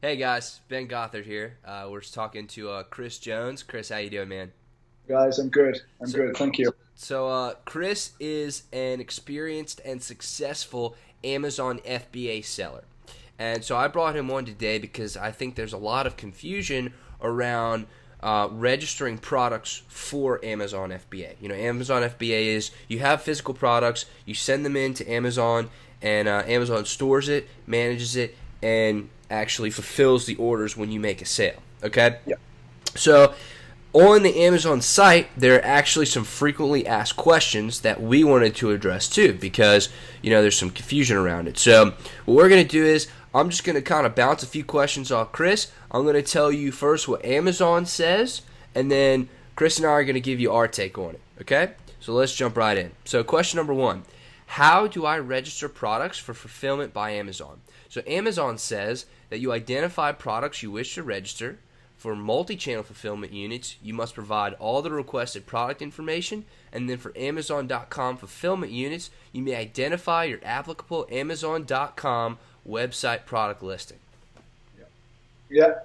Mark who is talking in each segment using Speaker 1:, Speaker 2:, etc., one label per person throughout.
Speaker 1: Hey guys, Ben Gothard here. We're just talking to Chris Jones. Chris, how you doing, man?
Speaker 2: Guys, I'm good. I'm
Speaker 1: So,
Speaker 2: good. Thank you.
Speaker 1: Chris is an experienced and successful Amazon FBA seller, and so I brought him on today because I think there's a lot of confusion around registering products for Amazon FBA. You know, Amazon FBA is you have physical products, you send them in to Amazon, and Amazon stores it, manages it, and actually fulfills the orders when you make a sale. Okay?
Speaker 2: Yeah.
Speaker 1: So on the Amazon site, there are actually some frequently asked questions that we wanted to address too, because there's some confusion around it. So what we're going to do is I'm just going to kind of bounce a few questions off Chris. I'm going to tell you first what Amazon says, and then Chris and I are going to give you our take on it. Okay? So let's jump right in. So question number 1. How do I register products for fulfillment by Amazon? So Amazon says that you identify products you wish to register. For multi-channel fulfillment units, you must provide all the requested product information, and then for Amazon.com fulfillment units, you may identify your applicable Amazon.com website product listing.
Speaker 2: Yeah.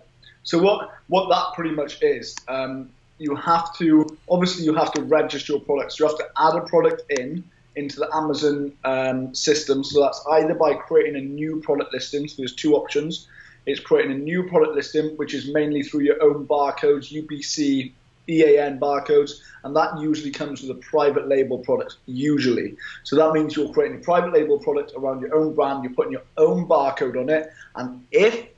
Speaker 2: So what that pretty much is, you have to register your products. You have to add a product into the Amazon system. So that's either by creating a new product listing. So there's two options. It's creating a new product listing, which is mainly through your own barcodes, UPC, EAN barcodes, and that usually comes with a private label product, usually. So that means you're creating a private label product around your own brand, you're putting your own barcode on it, and if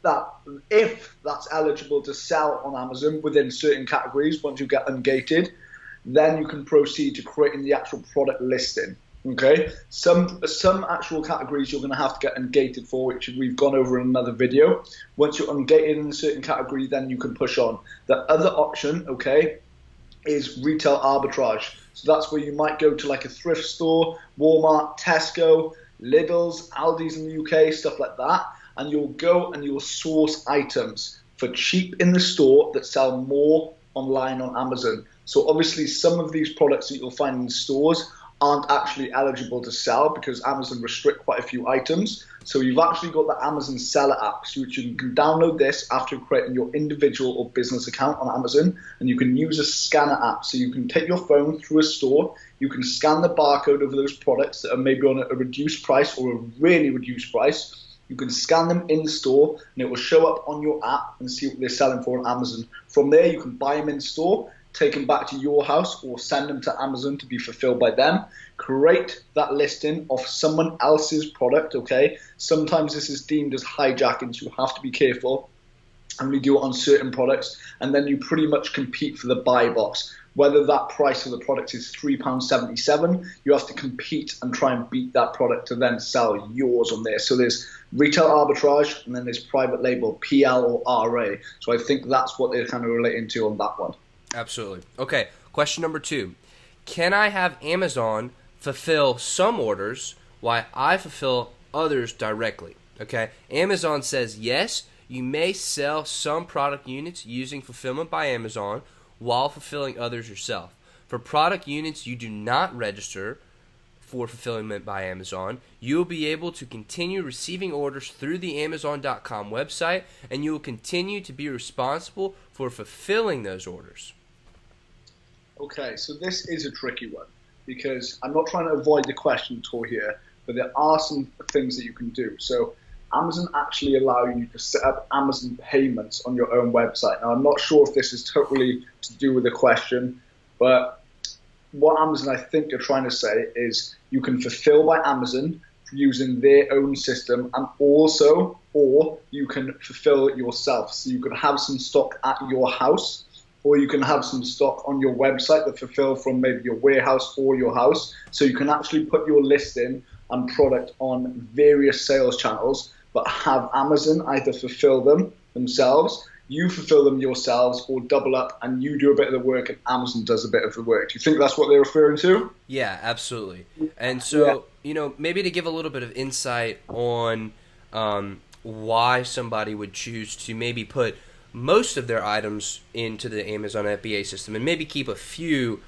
Speaker 2: that's eligible to sell on Amazon within certain categories, once you get ungated, then you can proceed to creating the actual product listing. Okay, some actual categories you're going to have to get ungated for, which we've gone over in another video. Once you're ungated in a certain category, then you can push on. The other option, okay, is retail arbitrage. So that's where you might go to like a thrift store, Walmart, Tesco, Lidl's, Aldi's in the UK, stuff like that, and you'll go and you'll source items for cheap in the store that sell more online on Amazon. So obviously some of these products that you'll find in stores aren't actually eligible to sell because Amazon restrict quite a few items. So you've actually got the Amazon Seller app, so which you can download this after creating your individual or business account on Amazon, and you can use a scanner app. So you can take your phone through a store, you can scan the barcode of those products that are maybe on a reduced price or a really reduced price. You can scan them in store, and it will show up on your app and see what they're selling for on Amazon. From there, you can buy them in store, take them back to your house, or send them to Amazon to be fulfilled by them. Create that listing of someone else's product, okay? Sometimes this is deemed as hijacking, so you have to be careful. And we do it on certain products, and then you pretty much compete for the buy box. Whether that price of the product is £3.77, you have to compete and try and beat that product to then sell yours on there. So there's retail arbitrage, and then there's private label, PL or RA. So I think that's what they're kind of relating to on that one.
Speaker 1: Absolutely. Okay, question number 2. Can I have Amazon fulfill some orders while I fulfill others directly? Okay, Amazon says yes, you may sell some product units using fulfillment by Amazon while fulfilling others yourself. For product units you do not register for fulfillment by Amazon, you will be able to continue receiving orders through the Amazon.com website, and you will continue to be responsible for fulfilling those orders.
Speaker 2: Okay, so this is a tricky one because I'm not trying to avoid the question at all here, but there are some things that you can do. So Amazon actually allow you to set up Amazon payments on your own website. Now, I'm not sure if this is totally to do with the question, but what Amazon I think are trying to say is you can fulfill by Amazon using their own system, and also, or you can fulfill it yourself. So you could have some stock at your house, or you can have some stock on your website that fulfill from maybe your warehouse or your house. So you can actually put your listing and product on various sales channels, but have Amazon either fulfill them themselves, you fulfill them yourselves, or double up and you do a bit of the work and Amazon does a bit of the work. Do you think that's what they're referring to?
Speaker 1: Yeah, absolutely. And so, maybe to give a little bit of insight on why somebody would choose to maybe put most of their items into the Amazon FBA system and maybe keep a few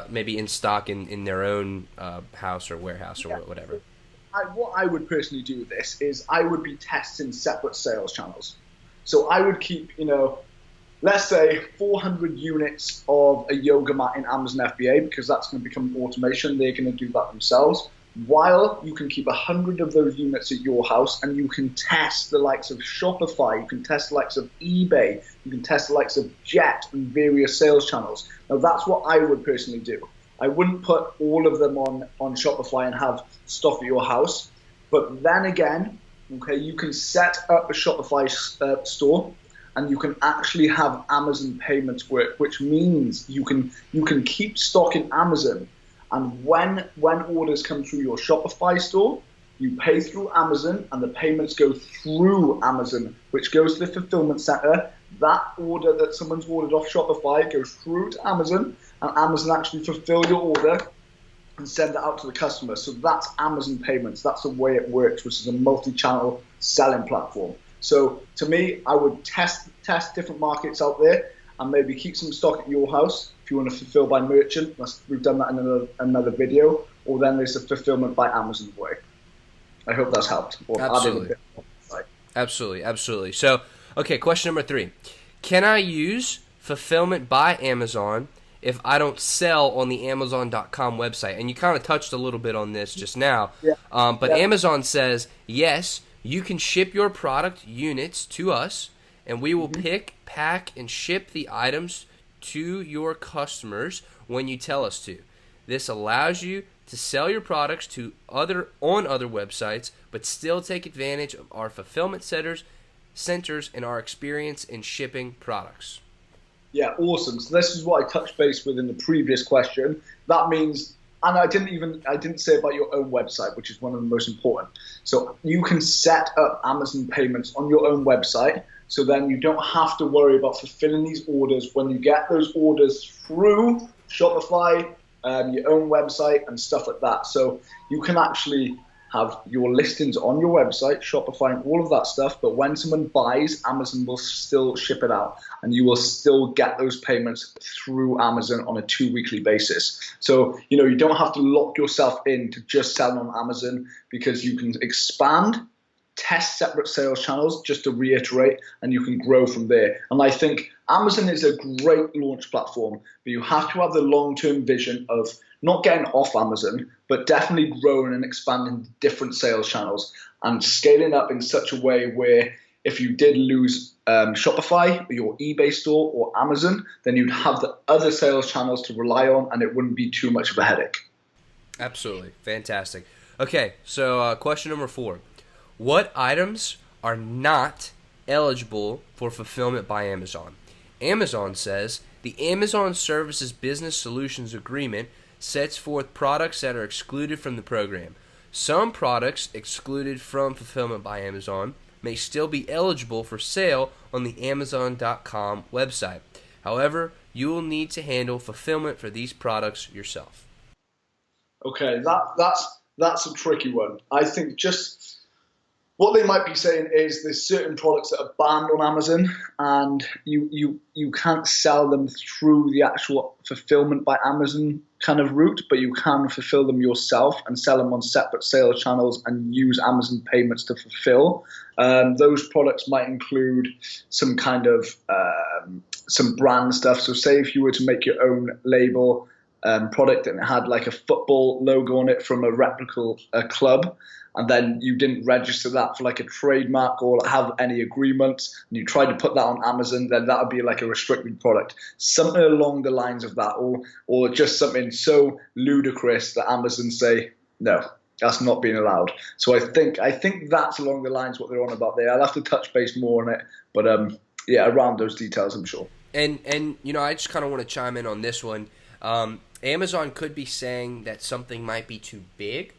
Speaker 1: maybe in stock in their own house or warehouse or whatever.
Speaker 2: What I would personally do with this is I would be testing separate sales channels. So I would keep, let's say 400 units of a yoga mat in Amazon FBA, because that's going to become automation. They're going to do that themselves. While you can keep 100 of those units at your house, and you can test the likes of Shopify, you can test the likes of eBay, you can test the likes of Jet and various sales channels. Now that's what I would personally do. I wouldn't put all of them on Shopify and have stock at your house. But then again, okay, you can set up a Shopify store, and you can actually have Amazon payments work, which means you can keep stock in Amazon. And when orders come through your Shopify store, you pay through Amazon, and the payments go through Amazon, which goes to the fulfillment center. That order that someone's ordered off Shopify goes through to Amazon, and Amazon actually fulfill your order and send it out to the customer. So that's Amazon payments. That's the way it works, which is a multi-channel selling platform. So to me, I would test different markets out there, and maybe keep some stock at your house if you want to fulfill by merchant. We've done that in another video. Or then there's the fulfillment by Amazon way. I hope that's helped. Or
Speaker 1: Absolutely. Absolutely. So, okay, question number 3. Can I use fulfillment by Amazon if I don't sell on the Amazon.com website? And you kind of touched a little bit on this just now. But Amazon says, yes, you can ship your product units to us, and we will pick, pack, and ship the items to your customers when you tell us to. This allows you to sell your products on other websites, but still take advantage of our fulfillment centers and our experience in shipping products.
Speaker 2: Yeah, awesome. So this is what I touched base with in the previous question. That means, and I didn't say about your own website, which is one of the most important. So you can set up Amazon payments on your own website, so then you don't have to worry about fulfilling these orders when you get those orders through Shopify, your own website, and stuff like that. So you can actually have your listings on your website, Shopify, and all of that stuff. But when someone buys, Amazon will still ship it out, and you will still get those payments through Amazon on a 2-weekly basis. So, you don't have to lock yourself in to just sell on Amazon, because you can expand, test separate sales channels, just to reiterate, and you can grow from there. And I think Amazon is a great launch platform, but you have to have the long-term vision of not getting off Amazon, but definitely growing and expanding different sales channels and scaling up in such a way where if you did lose Shopify or your eBay store or Amazon, then you'd have the other sales channels to rely on, and it wouldn't be too much of a headache.
Speaker 1: Absolutely. Fantastic. Okay, so question number 4. What items are not eligible for fulfillment by Amazon? Amazon says the Amazon Services Business Solutions Agreement sets forth products that are excluded from the program. Some products excluded from fulfillment by Amazon may still be eligible for sale on the Amazon.com website. However, you will need to handle fulfillment for these products yourself.
Speaker 2: Okay, that's a tricky one. I think just what they might be saying is there's certain products that are banned on Amazon, and you can't sell them through the actual fulfillment by Amazon kind of route, but you can fulfill them yourself and sell them on separate sales channels and use Amazon payments to fulfill. Those products might include some kind of some brand stuff. So say if you were to make your own label product and it had like a football logo on it from a reputable club, and then you didn't register that for like a trademark or have any agreement, and you tried to put that on Amazon, then that would be like a restricted product. Something along the lines of that, or just something so ludicrous that Amazon say, no, that's not being allowed. So I think that's along the lines what they're on about there. I'll have to touch base more on it, but yeah, around those details, I'm sure.
Speaker 1: And I just kind of want to chime in on this one. Amazon could be saying that something might be too big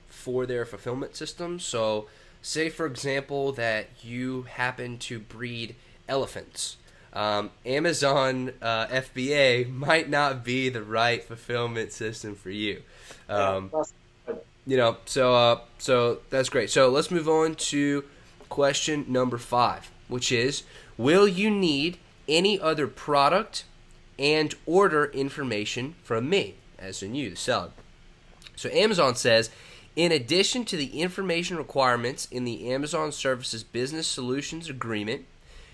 Speaker 1: for their fulfillment system. So say, for example, that you happen to breed elephants. Amazon FBA might not be the right fulfillment system for you. So that's great. So let's move on to question number 5, which is, will you need any other product and order information from me, as in you, the seller? So Amazon says, In addition to the information requirements in the Amazon Services Business Solutions Agreement,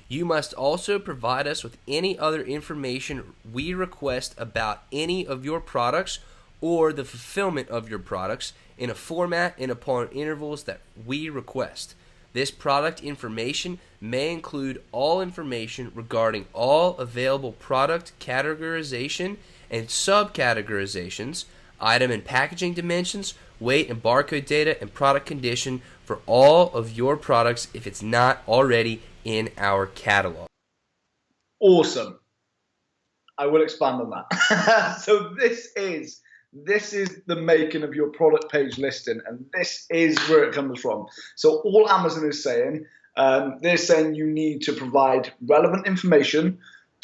Speaker 1: you must also provide us with any other information we request about any of your products or the fulfillment of your products in a format and upon intervals that we request. This product information may include all information regarding all available product categorization and subcategorizations, item and packaging dimensions, weight and barcode data, and product condition for all of your products if it's not already in our catalog.
Speaker 2: Awesome. I will expand on that. So this is the making of your product page listing, and this is where it comes from. So all Amazon is saying, they're saying you need to provide relevant information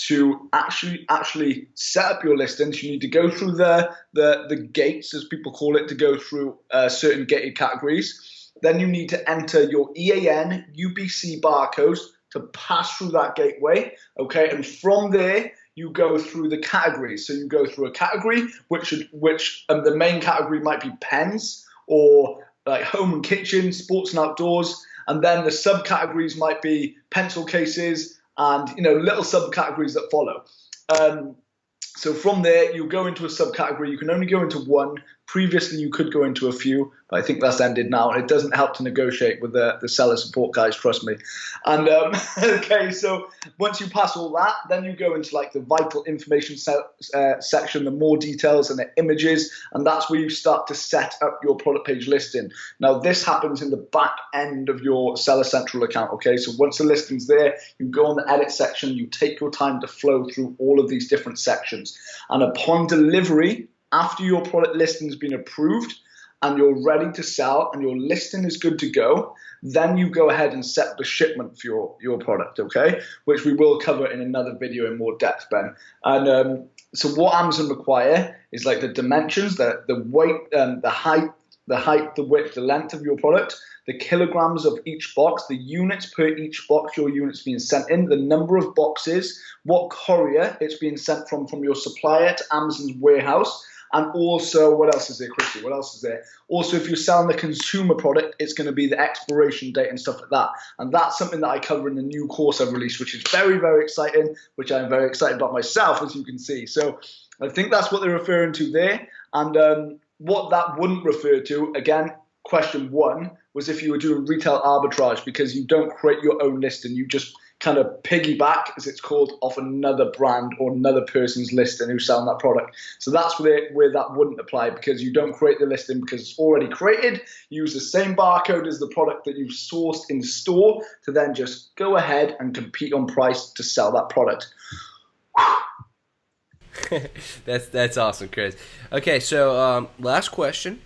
Speaker 2: to actually set up your listings. You need to go through the gates, as people call it, to go through certain gated categories. Then you need to enter your EAN, UBC barcodes to pass through that gateway, okay? And from there, you go through the categories. So you go through a category, which the main category might be pens or like home and kitchen, sports and outdoors, and then the subcategories might be pencil cases and little subcategories that follow. So from there, you go into a subcategory. You can only go into one. Previously, you could go into a few, but I think that's ended now, and it doesn't help to negotiate with the seller support guys, trust me. And okay, so once you pass all that, then you go into like the vital information section, the more details and the images, and that's where you start to set up your product page listing. Now, this happens in the back end of your Seller Central account, okay? So once the listing's there, you go on the edit section, you take your time to flow through all of these different sections. And upon delivery, after your product listing has been approved and you're ready to sell and your listing is good to go, then you go ahead and set the shipment for your product, okay? Which we will cover in another video in more depth, Ben. And so what Amazon require is like the dimensions, the weight, the height, the width, the length of your product, the kilograms of each box, the units per each box your unit's being sent in, the number of boxes, what courier it's being sent from your supplier to Amazon's warehouse, and also, what else is there, Christy? What else is there? Also, if you're selling the consumer product, it's going to be the expiration date and stuff like that. And that's something that I cover in the new course I've released, which is very, very exciting, which I'm very excited about myself, as you can see. So I think that's what they're referring to there. And what that wouldn't refer to, again, question one, was if you were doing retail arbitrage, because you don't create your own listing. You just kind of piggyback, as it's called, off another brand or another person's listing who's selling that product. So that's where that wouldn't apply, because you don't create the listing because it's already created. Use the same barcode as the product that you've sourced in store to then just go ahead and compete on price to sell that product.
Speaker 1: That's awesome, Chris. Okay, so last question.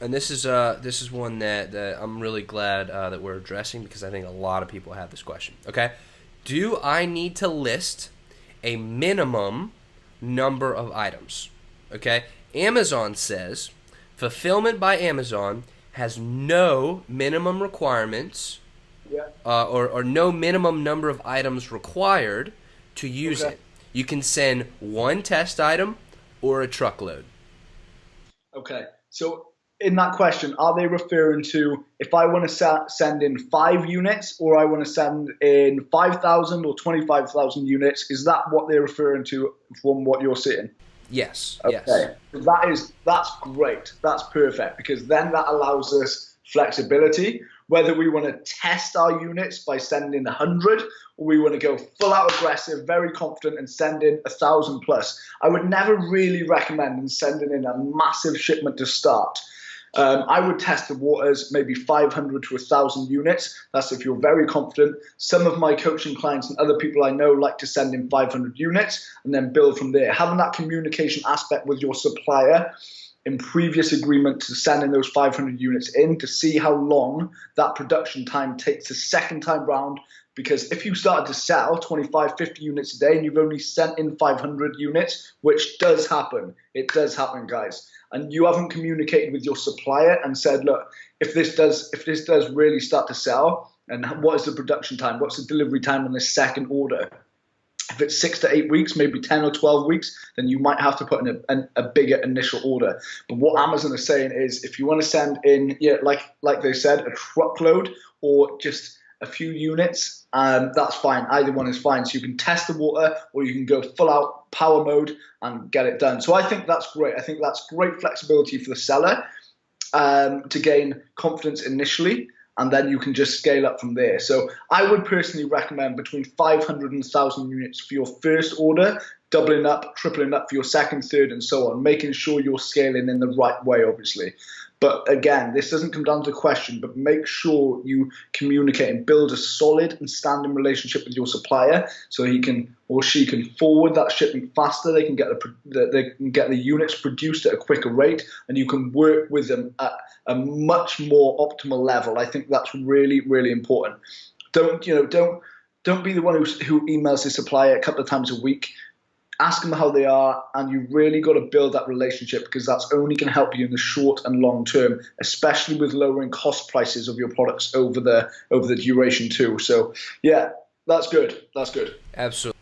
Speaker 1: And this is one that I'm really glad that we're addressing, because I think a lot of people have this question. Okay, do I need to list a minimum number of items? Okay, Amazon says fulfillment by Amazon has no minimum requirements, or no minimum number of items required to use it. You can send one test item or a truckload. Okay,
Speaker 2: so in that question, are they referring to if I want to send in 5 units, or I want to send in 5,000 or 25,000 units? Is that what they're referring to from what you're seeing?
Speaker 1: Yes.
Speaker 2: Okay.
Speaker 1: Yes.
Speaker 2: That's great. That's perfect, because then that allows us flexibility, whether we want to test our units by sending 100, or we want to go full out aggressive, very confident, and send in 1,000 plus. I would never really recommend sending in a massive shipment to start. I would test the waters, maybe 500 to 1,000 units. That's if you're very confident. Some of my coaching clients and other people I know like to send in 500 units and then build from there. Having that communication aspect with your supplier in previous agreement to sending those 500 units in, to see how long that production time takes the second time round. Because if you started to sell 25, 50 units a day and you've only sent in 500 units, which does happen, it does happen, guys, and you haven't communicated with your supplier and said, look, if this does really start to sell, and what is the production time? What's the delivery time on this second order? If it's 6 to 8 weeks, maybe 10 or 12 weeks, then you might have to put in a bigger initial order. But what Amazon is saying is, if you want to send in, like they said, a truckload or just a few units, that's fine. Either one is fine. So you can test the water, or you can go full out power mode and get it done. So I think that's great. I think that's great flexibility for the seller to gain confidence initially, and then you can just scale up from there. So I would personally recommend between 500 and 1,000 units for your first order, doubling up, tripling up for your second, third, and so on, making sure you're scaling in the right way, obviously. But again, this doesn't come down to the question, but make sure you communicate and build a solid and standing relationship with your supplier, so he can or she can forward that shipment faster. They can get the units produced at a quicker rate, and you can work with them at a much more optimal level. I think that's really, really important. Don't be the one who emails the supplier a couple of times a week. Ask them how they are, and you really got to build that relationship, because that's only going to help you in the short and long term, especially with lowering cost prices of your products over the duration too. So yeah, that's good. That's good.
Speaker 1: Absolutely.